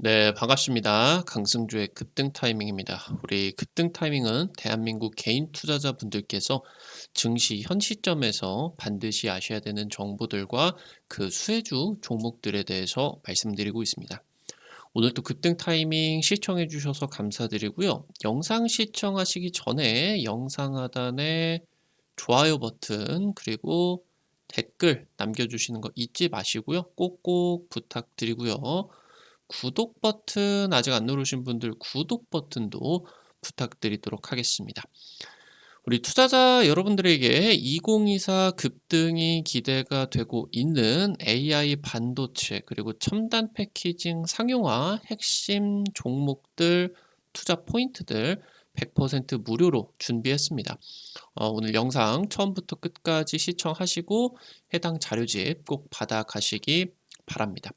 네, 반갑습니다. 강승주의 급등 타이밍입니다. 우리 급등 타이밍은 대한민국 개인 투자자분들께서 증시 현 시점에서 반드시 아셔야 되는 정보들과 그 수혜주 종목들에 대해서 말씀드리고 있습니다. 오늘도 급등 타이밍 시청해 주셔서 감사드리고요. 영상 시청하시기 전에 영상 하단에 좋아요 버튼 그리고 댓글 남겨주시는 거 잊지 마시고요. 꼭꼭 부탁드리고요. 구독 버튼 아직 안 누르신 분들 구독 버튼도 부탁드리도록 하겠습니다. 우리 투자자 여러분들에게 2024 급등이 기대가 되고 있는 AI 반도체 그리고 첨단 패키징 상용화 핵심 종목들 투자 포인트들 100% 무료로 준비했습니다. 오늘 영상 처음부터 끝까지 시청하시고 해당 자료집 꼭 받아가시기 바랍니다.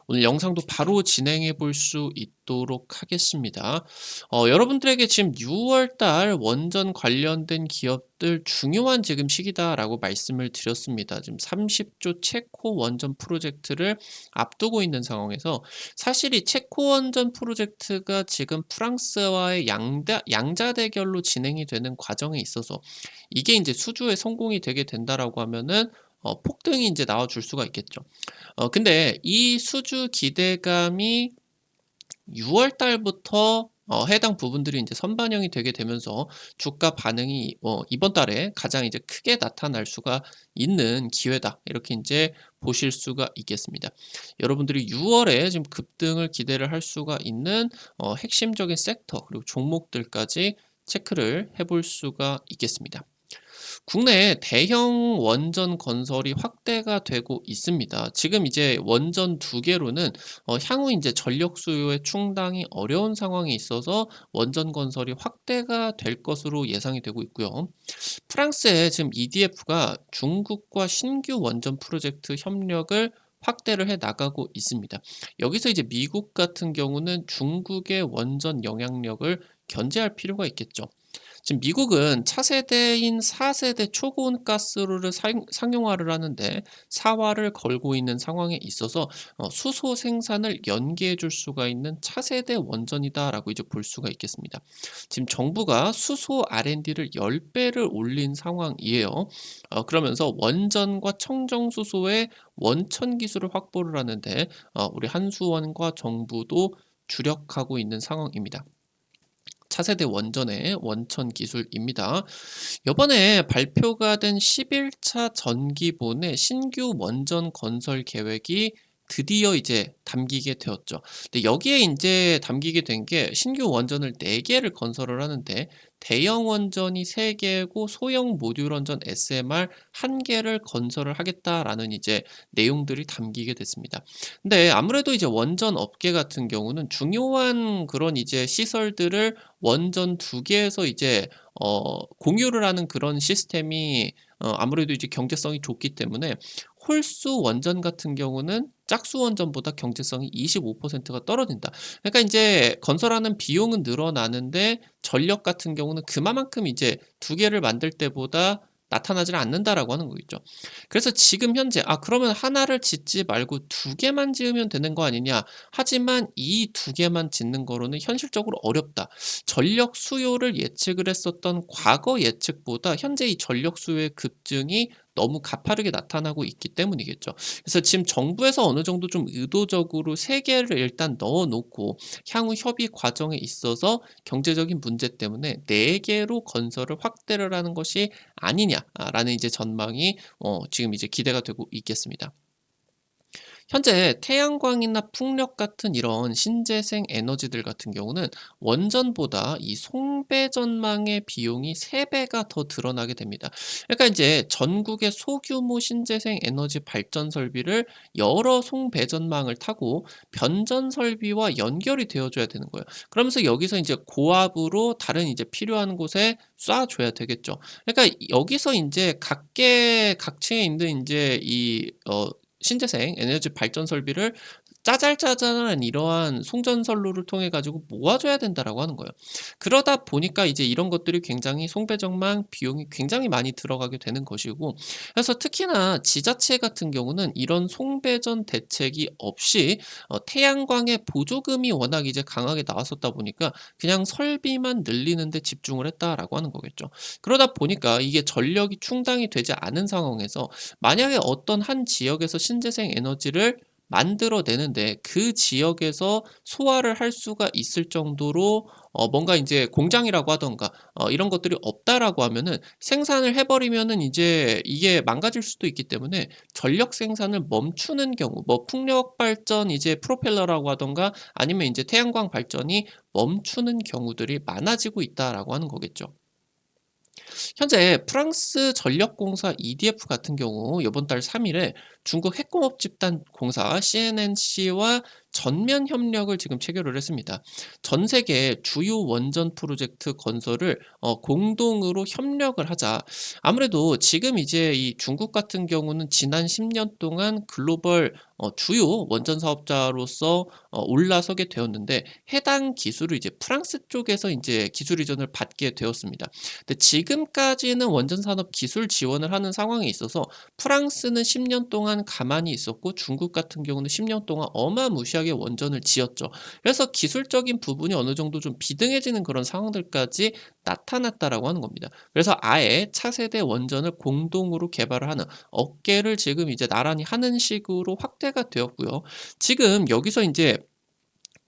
오늘 영상도 바로 진행해 볼 수 있도록 하겠습니다. 여러분들에게 지금 6월 달 원전 관련된 기업들 중요한 지금 시기다라고 말씀을 드렸습니다. 지금 30조 체코 원전 프로젝트를 앞두고 있는 상황에서 사실 이 체코 원전 프로젝트가 지금 프랑스와의 양자 대결로 진행이 되는 과정에 있어서 이게 이제 수주에 성공이 되게 된다라고 하면은 폭등이 이제 나와줄 수가 있겠죠. 근데 이 수주 기대감이 6월 달부터 해당 부분들이 이제 선반영이 되게 되면서 주가 반응이 이번 달에 가장 이제 크게 나타날 수가 있는 기회다. 이렇게 이제 보실 수가 있겠습니다. 여러분들이 6월에 지금 급등을 기대를 할 수가 있는 핵심적인 섹터 그리고 종목들까지 체크를 해볼 수가 있겠습니다. 국내 대형 원전 건설이 확대가 되고 있습니다. 지금 이제 원전 두 개로는 향후 이제 전력 수요에 충당이 어려운 상황이 있어서 원전 건설이 확대가 될 것으로 예상이 되고 있고요. 프랑스의 지금 EDF가 중국과 신규 원전 프로젝트 협력을 확대를 해 나가고 있습니다. 여기서 이제 미국 같은 경우는 중국의 원전 영향력을 견제할 필요가 있겠죠. 지금 미국은 차세대인 4세대 초고온 가스炉를 상용화를 하는데 사활을 걸고 있는 상황에 있어서 수소 생산을 연계해 줄 수가 있는 차세대 원전이다라고 이제 볼 수가 있겠습니다. 지금 정부가 수소 R&D를 10배를 올린 상황이에요. 그러면서 원전과 청정수소의 원천 기술을 확보를 하는데 우리 한수원과 정부도 주력하고 있는 상황입니다. 차세대 원전의 원천 기술입니다. 이번에 발표가 된 11차 전기본의 신규 원전 건설 계획이 드디어 이제 담기게 되었죠. 근데 여기에 이제 담기게 된 게 신규 원전을 4개를 건설을 하는데 대형 원전이 3개고 소형 모듈 원전 SMR 1개를 건설을 하겠다라는 이제 내용들이 담기게 됐습니다. 근데 아무래도 이제 원전 업계 같은 경우는 중요한 그런 이제 시설들을 원전 2개에서 이제 공유를 하는 그런 시스템이 아무래도 이제 경제성이 좋기 때문에 홀수 원전 같은 경우는 짝수 원전보다 경제성이 25%가 떨어진다. 그러니까 인제 건설하는 비용은 늘어나는데 전력 같은 경우는 그만큼 이제 2개를 만들 때보다 나타나지를 않는다라고 하는 거겠죠. 그래서 지금 현재 '아 그러면 하나를 짓지 말고 2개만 지으면 되는 거 아니냐.' 하지만 이 2개만 짓는 거로는 현실적으로 어렵다. 전력 수요를 예측을 했었던 과거 예측보다 현재 이 전력 수요의 급증이 너무 가파르게 나타나고 있기 때문이겠죠. 그래서 지금 정부에서 어느 정도 좀 의도적으로 3개를 일단 넣어 놓고 향후 협의 과정에 있어서 경제적인 문제 때문에 4개로 건설을 확대를 하는 것이 아니냐라는 이제 전망이 지금 이제 기대가 되고 있겠습니다. 현재 태양광이나 풍력 같은 이런 신재생 에너지들 같은 경우는 원전보다 이 송배전망의 비용이 3배가 더 드러나게 됩니다. 그러니까 이제 전국의 소규모 신재생 에너지 발전 설비를 여러 송배전망을 타고 변전 설비와 연결이 되어줘야 되는 거예요. 그러면서 여기서 이제 고압으로 다른 이제 필요한 곳에 쏴줘야 되겠죠. 그러니까 여기서 이제 각계 각층에 있는 이제 이 신재생 에너지 발전 설비를 짜잘짜잘한 이러한 송전선로를 통해 가지고 모아줘야 된다라고 하는 거예요. 그러다 보니까 이제 이런 것들이 굉장히 송배전망 비용이 굉장히 많이 들어가게 되는 것이고, 그래서 특히나 지자체 같은 경우는 이런 송배전 대책이 없이 태양광의 보조금이 워낙 이제 강하게 나왔었다 보니까 그냥 설비만 늘리는 데 집중을 했다라고 하는 거겠죠. 그러다 보니까 이게 전력이 충당이 되지 않은 상황에서 만약에 어떤 한 지역에서 신재생 에너지를 만들어 내는데 그 지역에서 소화를 할 수가 있을 정도로 뭔가 인제 공장이라고 하던가 이런 것들이 없다라고 하면은 생산을 해 버리면은 이제 이게 망가질 수도 있기 때문에 전력 생산을 멈추는 경우, 뭐 풍력 발전 이제 프로펠러라고 하던가 아니면 인제 태양광 발전이 멈추는 경우들이 많아지고 있다라고 하는 거겠죠. 현재 프랑스 전력공사 EDF 같은 경우 이번 달 3 일에 중국 핵공업 집단 공사 CNNC와 전면 협력을 지금 체결을 했습니다. 전 세계 주요 원전 프로젝트 건설을 공동으로 협력을 하자. 아무래도 지금 이제 이 중국 같은 경우는 지난 10년 동안 글로벌 주요 원전 사업자로서 올라서게 되었는데, 해당 기술을 이제 프랑스 쪽에서 인제 기술 이전을 받게 되었습니다. 근데 지금까지는 원전 산업 기술 지원을 하는 상황에 있어서 프랑스는 10년 동안 가만히 있었고 중국 같은 경우는 10년 동안 어마무시하게 원전을 지었죠. 그래서 기술적인 부분이 어느 정도 좀 비등해지는 그런 상황들까지 나타났다라고 하는 겁니다. 그래서 아예 차세대 원전을 공동으로 개발을 하는, 업계를 지금 이제 나란히 하는 식으로 확대가 되었고요. 지금 여기서 인제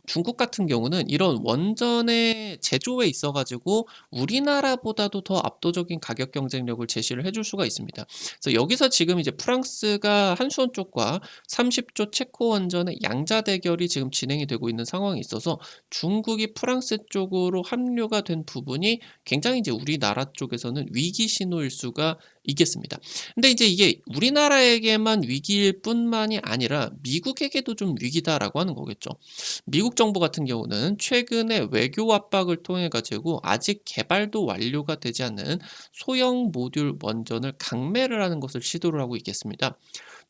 중국 같은 경우는 이런 원전의 제조에 있어 가지고 우리나라보다도 더 압도적인 가격 경쟁력을 제시를 해줄 수가 있습니다. 그래서 여기서 지금 이제 프랑스가 한수원 쪽과 30조 체코 원전의 양자 대결이 지금 진행이 되고 있는 상황이 있어서 중국이 프랑스 쪽으로 합류가 된 부분이 굉장히 이제 우리나라 쪽에서는 위기 신호일 수가 있겠습니다. 근데 이제 이게 우리나라에게만 위기일 뿐만이 아니라 미국에게도 좀 위기다라고 하는 거겠죠. 미국 정부 같은 경우는 최근에 외교 압박을 통해 가지고 아직 개발도 완료가 되지 않은 소형 모듈 원전을 강매를 하는 것을 시도를 하고 있겠습니다.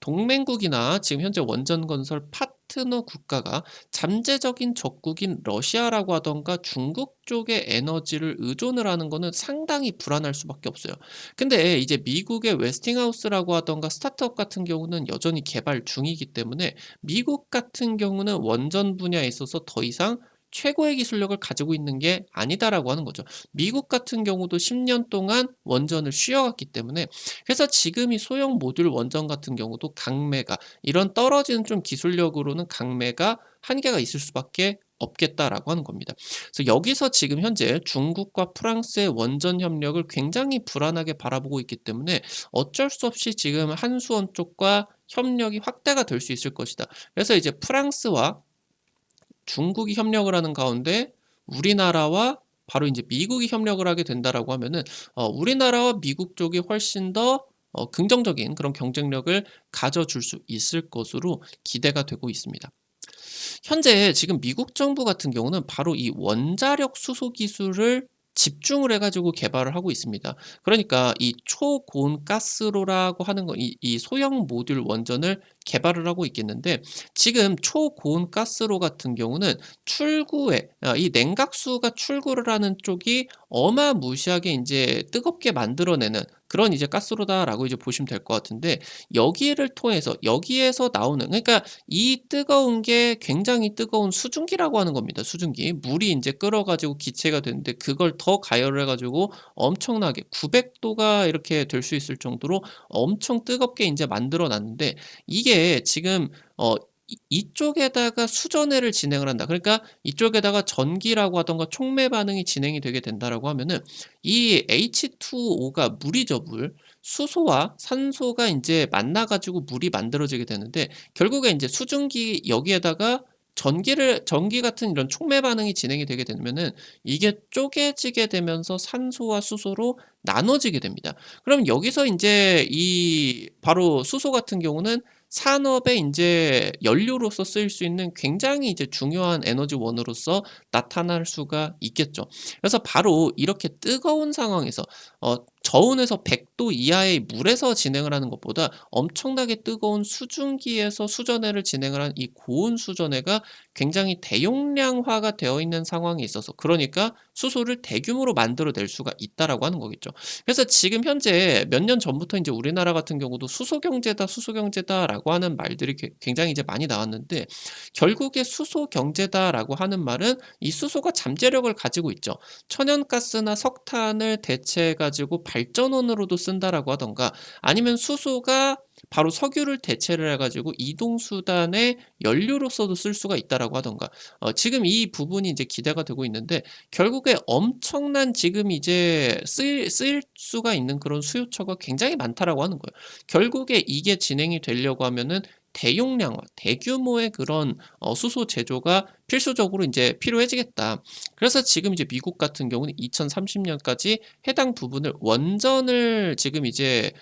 동맹국이나 지금 현재 원전 건설 파트너 국가가 잠재적인 적국인 러시아라고 하던가 중국 쪽의 에너지를 의존을 하는 거는 상당히 불안할 수밖에 없어요. 근데 이제 미국의 웨스팅하우스라고 하던가 스타트업 같은 경우는 여전히 개발 중이기 때문에 미국 같은 경우는 원전 분야에 있어서 더 이상 최고의 기술력을 가지고 있는 게 아니다라고 하는 거죠. 미국 같은 경우도 10년 동안 원전을 쉬어갔기 때문에, 그래서 지금 이 소형 모듈 원전 같은 경우도 강매가, 이런 떨어지는 좀 기술력으로는 강매가 한계가 있을 수밖에 없겠다라고 하는 겁니다. 그래서 여기서 지금 현재 중국과 프랑스의 원전 협력을 굉장히 불안하게 바라보고 있기 때문에 어쩔 수 없이 지금 한수원 쪽과 협력이 확대가 될 수 있을 것이다. 그래서 이제 프랑스와 중국이 협력을 하는 가운데 우리나라와 바로 인제 미국이 협력을 하게 된다라고 하면은 우리나라와 미국 쪽이 훨씬 더 긍정적인 그런 경쟁력을 가져줄 수 있을 것으로 기대가 되고 있습니다. 현재 지금 미국 정부 같은 경우는 바로 이 원자력 수소 기술을 집중을 해 가지고 개발을 하고 있습니다. 그러니까 이 초고온가스로라고 하는 거, 이 소형 모듈 원전을 개발을 하고 있겠는데, 지금 초고온가스로 같은 경우는 출구에 이 냉각수가 출구를 하는 쪽이 어마무시하게 인제 뜨겁게 만들어내는 그런 이제 가스로다라고 이제 보시면 될 것 같은데, 여기를 통해서 여기에서 나오는, 그러니까 이 뜨거운 게 굉장히 뜨거운 수증기라고 하는 겁니다. 수증기. 물이 인제 끓어 가지고 기체가 되는데 그걸 더 가열을 해 가지고 엄청나게 900 도가 이렇게 될 수 있을 정도로 엄청 뜨겁게 인제 만들어 놨는데, 이게 지금 이쪽에다가 수전해를 진행을 한다. 그러니까 이쪽에다가 전기라고 하던가 촉매 반응이 진행이 되게 된다라고 하면은 이 H2O가 물이죠, 물. 수소와 산소가 인제 만나 가지고 물이 만들어지게 되는데, 결국에 인제 수증기 여기에다가 전기 같은 이런 촉매 반응이 진행이 되게 되면은 이게 쪼개지게 되면서 산소와 수소로 나눠지게 됩니다. 그럼 여기서 인제 이 바로 수소 같은 경우는 산업의 인제 연료로서 쓰일 수 있는 굉장히 이제 중요한 에너지원으로서 나타날 수가 있겠죠. 그래서 바로 이렇게 뜨거운 상황에서 저온에서 100도 이하의 물에서 진행을 하는 것보다 엄청나게 뜨거운 수증기에서 수전해를 진행을 한 이 고온 수전해가 굉장히 대용량화가 되어 있는 상황에 있어서, 그러니까 수소를 대규모로 만들어 낼 수가 있다라고 하는 거겠죠. 그래서 지금 현재 몇 년 전부터 이제 우리나라 같은 경우도 "수소 경제다, 수소 경제다."라고 하는 말들이 굉장히 이제 많이 나왔는데, 결국에 "수소 경제다."라고 하는 말은 이 수소가 잠재력을 가지고 있죠. 천연가스나 석탄을 대체해 가지고 발전원으로도 쓴다라고 하던가, 아니면 수소가 바로 석유를 대체를 해 가지고 이동 수단의 연료로서도 쓸 수가 있다라고 하던가, 지금 이 부분이 이제 기대가 되고 있는데, 결국에 엄청난 지금 이제 쓰일 수가 있는 그런 수요처가 굉장히 많다라고 하는 거예요. 결국에 이게 진행이 되려고 하면은 대용량화, 대규모의 그런 수소 제조가 필수적으로 인제 필요해지겠다. 그래서 지금 이제 미국 같은 경우는 2030 년까지 해당 부분을 원전을 지금 이제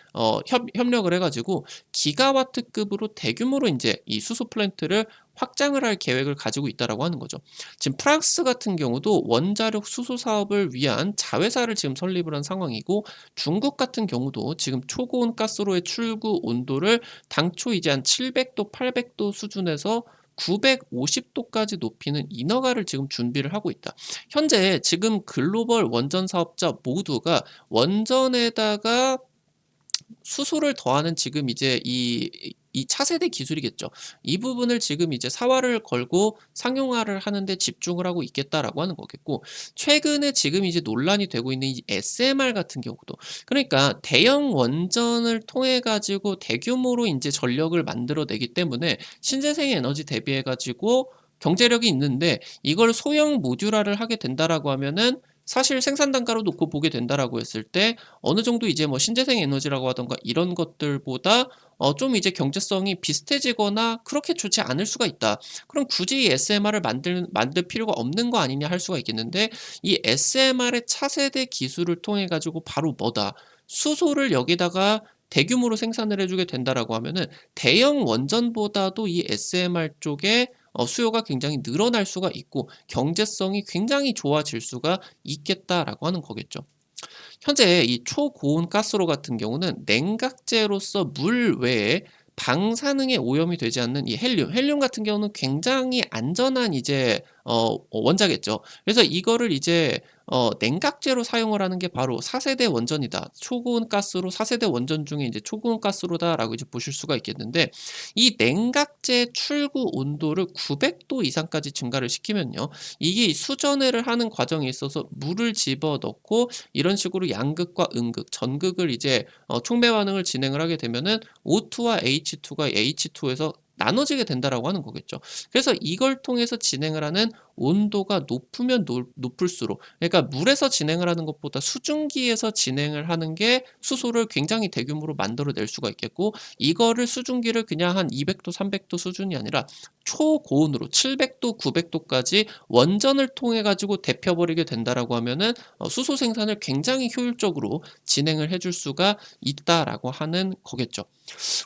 협력을 해 가지고 기가와트급으로 대규모로 인제 이 수소 플랜트를 확장을 할 계획을 가지고 있다라고 하는 거죠. 지금 프랑스 같은 경우도 원자력 수소 사업을 위한 자회사를 지금 설립을 한 상황이고, 중국 같은 경우도 지금 초고온 가스로의 출구 온도를 당초 이제 한 700도 800도 수준에서 950 도까지 높이는 인허가를 지금 준비를 하고 있다. 현재 지금 글로벌 원전 사업자 모두가 원전에다가 수소를 더하는 지금 이제 이 차세대 기술이겠죠. 이 부분을 지금 이제 사활을 걸고 상용화를 하는 데 집중을 하고 있겠다라고 하는 거겠고, 최근에 지금 이제 논란이 되고 있는 이 SMR 같은 경우도, 그러니까 대형 원전을 통해 가지고 대규모로 인제 전력을 만들어 내기 때문에 신재생 에너지 대비해 가지고 경제력이 있는데, 이걸 소형 모듈화를 하게 된다라고 하면은 사실 생산 단가로 놓고 보게 된다라고 했을 때 어느 정도 이제 뭐 신재생 에너지라고 하던가 이런 것들보다 좀 이제 경제성이 비슷해지거나 그렇게 좋지 않을 수가 있다. 그럼 굳이 이 SMR을 만들 필요가 없는 거 아니냐 할 수가 있겠는데, 이 SMR의 차세대 기술을 통해 가지고 바로 뭐다? 수소를 여기다가 대규모로 생산을 해 주게 된다라고 하면은 대형 원전보다도 이 SMR 쪽에 수요가 굉장히 늘어날 수가 있고 경제성이 굉장히 좋아질 수가 있겠다라고 하는 거겠죠. 현재 이 초고온 가스炉같은 경우는 냉각제로서 물 외에 방사능에 오염이 되지 않는 이 헬륨 같은 경우는 굉장히 안전한 이제 원자겠죠. 그래서 이거를 이제 냉각제로 사용을 하는 게 바로 4 세대 원전이다. 초고온 가스로 4 세대 원전 중에 이제 초고온 가스로다라고 이제 보실 수가 있겠는데, 이 냉각제 출구 온도를 900도 이상까지 증가를 시키면요, 이게 수전해를 하는 과정에 있어서 물을 집어넣고 이런 식으로 양극과 음극, 전극을 이제 촉매 반응을 진행을 하게 되면은 O2와 H2가 H2에서 나눠지게 된다라고 하는 거겠죠. 그래서 이걸 통해서 진행을 하는 온도가 높으면 높을수록, 그러니까 물에서 진행을 하는 것보다 수증기에서 진행을 하는 게 수소를 굉장히 대규모로 만들어 낼 수가 있겠고, 이거를 수증기를 그냥 한 200도 300도 수준이 아니라 초고온으로 700도 900 도까지 원전을 통해 가지고 데펴 버리게 된다라고 하면은 수소 생산을 굉장히 효율적으로 진행을 해줄 수가 있다라고 하는 거겠죠.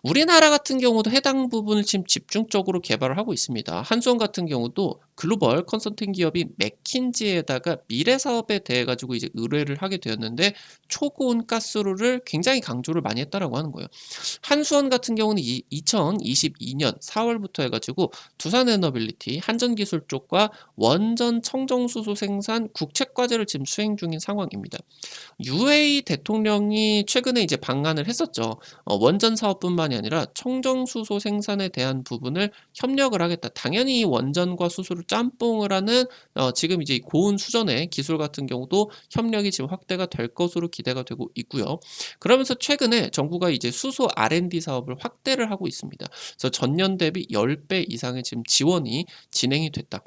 우리나라 같은 경우도 해당 부분을 지금 집중적으로 개발을 하고 있습니다. 한수원 같은 경우도 글로벌 컨설팅 기업인 맥킨지에다가 미래 사업에 대해 가지고 이제 의뢰를 하게 되었는데, 초고온 가스炉를 굉장히 강조를 많이 했다라고 하는 거예요. 한수원 같은 경우는 2022년 4월부터 해 가지고 두산에너빌리티, 한전기술 쪽과 원전 청정수소 생산 국책 과제를 지금 수행 중인 상황입니다. UAE 대통령이 최근에 이제 방한을 했었죠. 원전 사업뿐만이 아니라 청정수소 생산에 대한 부분을 협력을 하겠다. 당연히 이 원전과 수소를 짬뽕을 하는 지금 이제 이 고온 수전의 기술 같은 경우도 협력이 지금 확대가 될 것으로 기대가 되고 있고요. 그러면서 최근에 정부가 이제 수소 R&D 사업을 확대를 하고 있습니다. 그래서 전년 대비 10배 이상의 지금 지원이 진행이 됐다.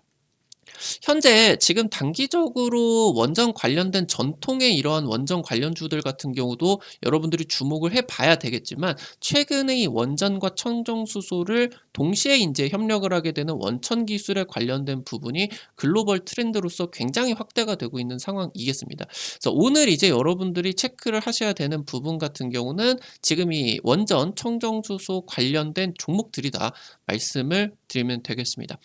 현재 지금 단기적으로 원전 관련된 전통의 이러한 원전 관련주들 같은 경우도 여러분들이 주목을 해 봐야 되겠지만, 최근에 이 원전과 청정수소를 동시에 인제 협력을 하게 되는 원천 기술에 관련된 부분이 글로벌 트렌드로서 굉장히 확대가 되고 있는 상황이겠습니다. 그래서 오늘 이제 여러분들이 체크를 하셔야 되는 부분 같은 경우는 지금 이 원전, 청정수소 관련된 종목들이다 말씀을 드리면 되겠습니다.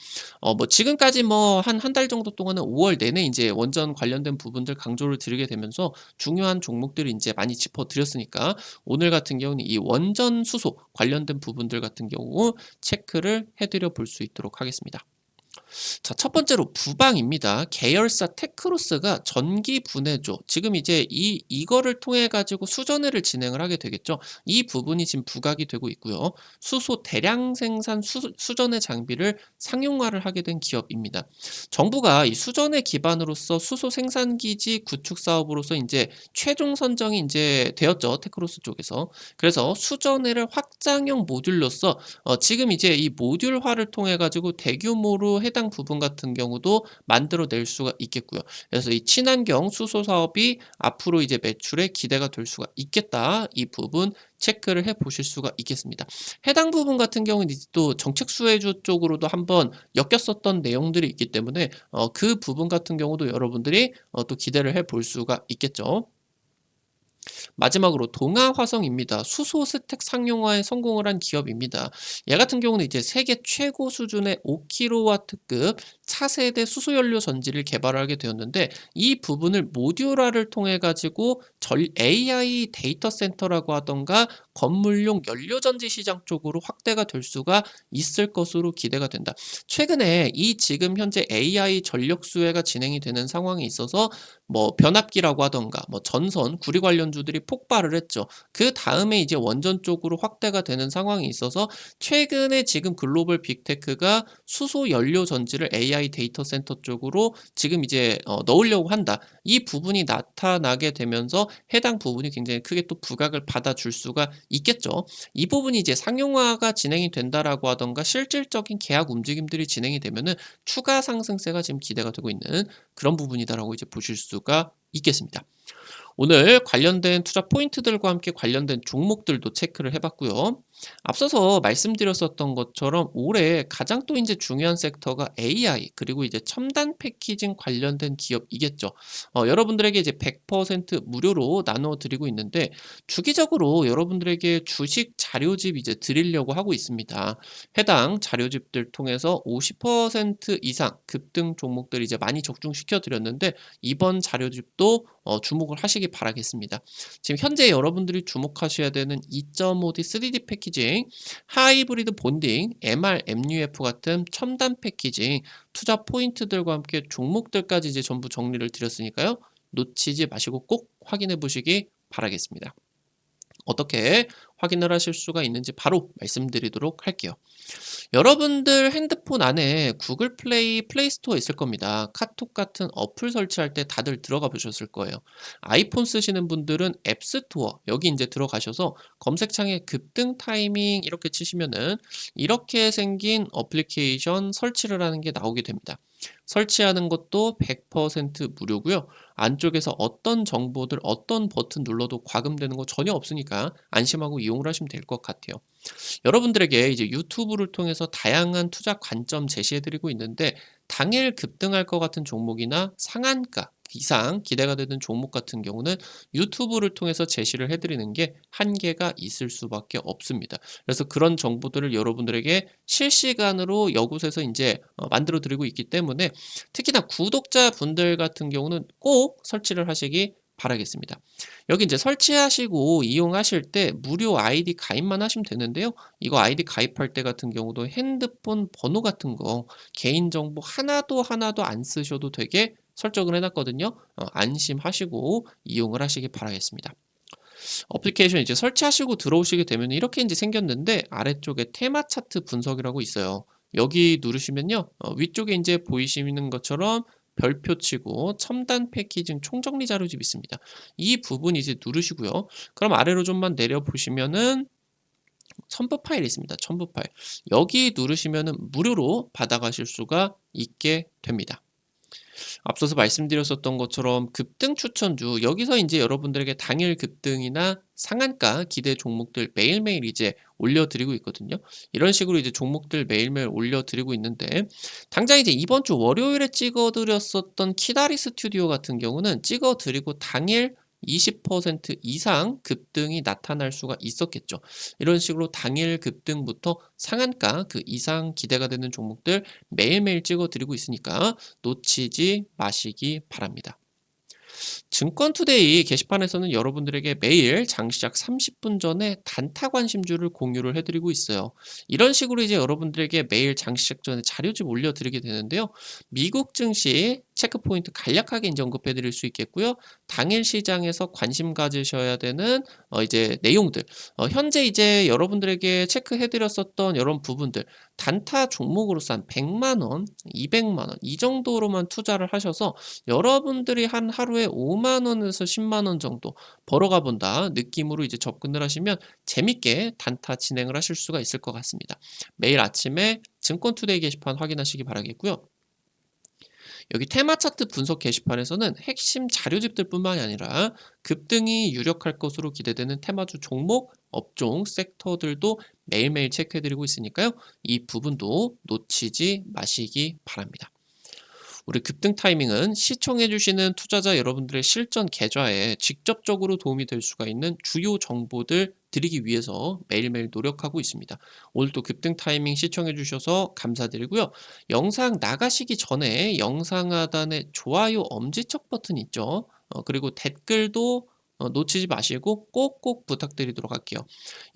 뭐 지금까지 뭐 한 달 정도 동안은 5월 내내 인제 원전 관련된 부분들 강조를 드리게 되면서 중요한 종목들을 인제 많이 짚어 드렸으니까 오늘 같은 경우는 이 원전 수소 관련된 부분들 같은 경우 체크를 해 드려 볼 수 있도록 하겠습니다. 자, 첫 번째로 부방입니다. 계열사 테크로스가 전기 분해조 지금 이제 이거를 통해 가지고 수전해를 진행을 하게 되겠죠. 이 부분이 지금 부각이 되고 있고요. 수소 대량 생산 수전해 장비를 상용화를 하게 된 기업입니다. 정부가 이 수전해 기반으로서 수소 생산 기지 구축 사업으로서 이제 최종 선정이 이제 되었죠. 테크로스 쪽에서. 그래서 수전해를 확장형 모듈로서 지금 이제 이 모듈화를 통해 가지고 대규모로 해당 부분 같은 경우도 만들어 낼 수가 있겠고요. 그래서 이 친환경 수소 사업이 앞으로 이제 매출에 기대가 될 수가 있겠다. 이 부분 체크를 해 보실 수가 있겠습니다. 해당 부분 같은 경우는 이제 또 정책 수혜주 쪽으로도 한번 엮였었던 내용들이 있기 때문에 그 부분 같은 경우도 여러분들이 또 기대를 해 볼 수가 있겠죠. 마지막으로 동아화성입니다. 수소 스택 상용화에 성공을 한 기업입니다. 얘 같은 경우는 이제 세계 최고 수준의 5kW급 차세대 수소연료 전지를 개발하게 되었는데 이 부분을 모듈화를 통해 가지고 AI 데이터 센터라고 하던가 건물용 연료전지 시장 쪽으로 확대가 될 수가 있을 것으로 기대가 된다. 최근에 이 지금 현재 AI 전력 수혜가 진행이 되는 상황에 있어서 뭐 변압기라고 하던가 뭐 전선, 구리 관련주들이 폭발을 했죠. 그다음에 이제 원전 쪽으로 확대가 되는 상황이 있어서 최근에 지금 글로벌 빅테크가 수소 연료 전지를 AI 데이터 센터 쪽으로 지금 이제 넣으려고 한다. 이 부분이 나타나게 되면서 해당 부분이 굉장히 크게 또 부각을 받아줄 수가 있겠죠. 이 부분이 이제 상용화가 진행이 된다라고 하던가 실질적인 계약 움직임들이 진행이 되면은 추가 상승세가 지금 기대가 되고 있는 그런 부분이다라고 이제 보실 수가 있겠습니다. 오늘 관련된 투자 포인트들과 함께 관련된 종목들도 체크를 해봤고요. 앞서서 말씀드렸었던 것처럼 올해 가장 또 이제 중요한 섹터가 AI 그리고 이제 첨단 패키징 관련된 기업이겠죠. 여러분들에게 이제 100% 무료로 나누어 드리고 있는데 주기적으로 여러분들에게 주식 자료집 이제 드리려고 하고 있습니다. 해당 자료집들 통해서 50% 이상 급등 종목들 이제 많이 적중시켜 드렸는데 이번 자료집도 주목을 하시기 바라겠습니다. 지금 현재 여러분들이 주목하셔야 되는 2.5D 3D 패키징, 하이브리드 본딩, MR, MUF 같은 첨단 패키징, 투자 포인트들과 함께 종목들까지 이제 전부 정리를 드렸으니까요. 놓치지 마시고 꼭 확인해 보시기 바라겠습니다. 어떻게 확인을 하실 수가 있는지 바로 말씀드리도록 할게요. 여러분들 핸드폰 안에 구글 플레이, 플레이스토어 있을 겁니다. 카톡 같은 어플 설치할 때 다들 들어가 보셨을 거예요. 아이폰 쓰시는 분들은 앱스토어 여기 이제 들어가셔서 검색창에 급등 타이밍 이렇게 치시면은 이렇게 생긴 어플리케이션 설치를 하는 게 나오게 됩니다. 설치하는 것도 100% 무료고요. 안쪽에서 어떤 정보들 어떤 버튼 눌러도 과금되는 거 전혀 없으니까 안심하고 이용을 하시면 될 것 같아요. 여러분들에게 이제 유튜브를 통해서 다양한 투자 관점 제시해 드리고 있는데 당일 급등할 것 같은 종목이나 상한가 이상 기대가 되는 종목 같은 경우는 유튜브를 통해서 제시를 해드리는 게 한계가 있을 수밖에 없습니다. 그래서 그런 정보들을 여러분들에게 실시간으로 여곳에서 이제 만들어 드리고 있기 때문에 특히나 구독자분들 같은 경우는 꼭 설치를 하시기 바라겠습니다. 여기 이제 설치하시고 이용하실 때 무료 아이디 가입만 하시면 되는데요. 이거 아이디 가입할 때 같은 경우도 핸드폰 번호 같은 거 개인정보 하나도 안 쓰셔도 되게 설정을 해놨거든요. 안심하시고 이용을 하시기 바라겠습니다. 어플리케이션 이제 설치하시고 들어오시게 되면 이렇게 이제 생겼는데 아래쪽에 테마 차트 분석이라고 있어요. 여기 누르시면요. 위쪽에 이제 보이시는 것처럼 별표 치고 첨단 패키징 총정리 자료집 있습니다. 이 부분 이제 누르시고요. 그럼 아래로 좀만 내려 보시면은 첨부 파일이 있습니다. 첨부 파일. 여기 누르시면은 무료로 받아가실 수가 있게 됩니다. 앞서서 말씀드렸었던 것처럼 급등 추천주 여기서 이제 여러분들에게 당일 급등이나 상한가 기대 종목들 매일매일 이제 올려드리고 있거든요. 이런 식으로 이제 종목들 매일매일 올려드리고 있는데 당장 이제 이번 주 월요일에 찍어드렸었던 키다리 스튜디오 같은 경우는 찍어드리고 당일 20% 이상 급등이 나타날 수가 있었겠죠. 이런 식으로 당일 급등부터 상한가 그 이상 기대가 되는 종목들 매일매일 찍어 드리고 있으니까 놓치지 마시기 바랍니다. 증권투데이 게시판에서는 여러분들에게 매일 장시작 30분 전에 단타 관심주를 공유를 해드리고 있어요. 이런 식으로 이제 여러분들에게 매일 장시작 전에 자료집 올려드리게 되는데요. 미국 증시 체크포인트 간략하게 이제 언급해 드릴 수 있겠고요. 당일 시장에서 관심 가지셔야 되는 이제 내용들, 현재 이제 여러분들에게 체크해 드렸었던 이런 부분들, 단타 종목으로서 한 100만 원, 200만 원 이 정도로만 투자를 하셔서 여러분들이 한 하루에 5만 원에서 10만 원 정도 벌어가 본다 느낌으로 이제 접근을 하시면 재밌게 단타 진행을 하실 수가 있을 것 같습니다. 매일 아침에 증권투데이 게시판 확인하시기 바라겠고요. 여기 테마 차트 분석 게시판에서는 핵심 자료집들뿐만이 아니라 급등이 유력할 것으로 기대되는 테마주 종목, 업종, 섹터들도 매일매일 체크해드리고 있으니까요. 이 부분도 놓치지 마시기 바랍니다. 우리 급등 타이밍은 시청해주시는 투자자 여러분들의 실전 계좌에 직접적으로 도움이 될 수가 있는 주요 정보들 드리기 위해서 매일매일 노력하고 있습니다. 오늘도 급등 타이밍 시청해주셔서 감사드리고요. 영상 나가시기 전에 영상 하단에 좋아요 엄지척 버튼 있죠. 그리고 댓글도 놓치지 마시고 꼭꼭 부탁드리도록 할게요.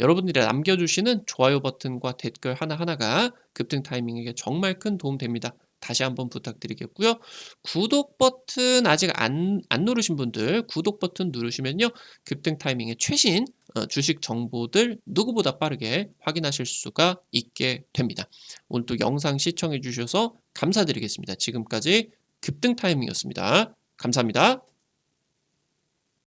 여러분들이 남겨주시는 좋아요 버튼과 댓글 하나하나가 급등 타이밍에게 정말 큰 도움 됩니다. 다시 한번 부탁드리겠고요. 구독 버튼 아직 안 누르신 분들 구독 버튼 누르시면요. 급등 타이밍의 최신 주식 정보들 누구보다 빠르게 확인하실 수가 있게 됩니다. 오늘도 영상 시청해 주셔서 감사드리겠습니다. 지금까지 급등 타이밍이었습니다. 감사합니다.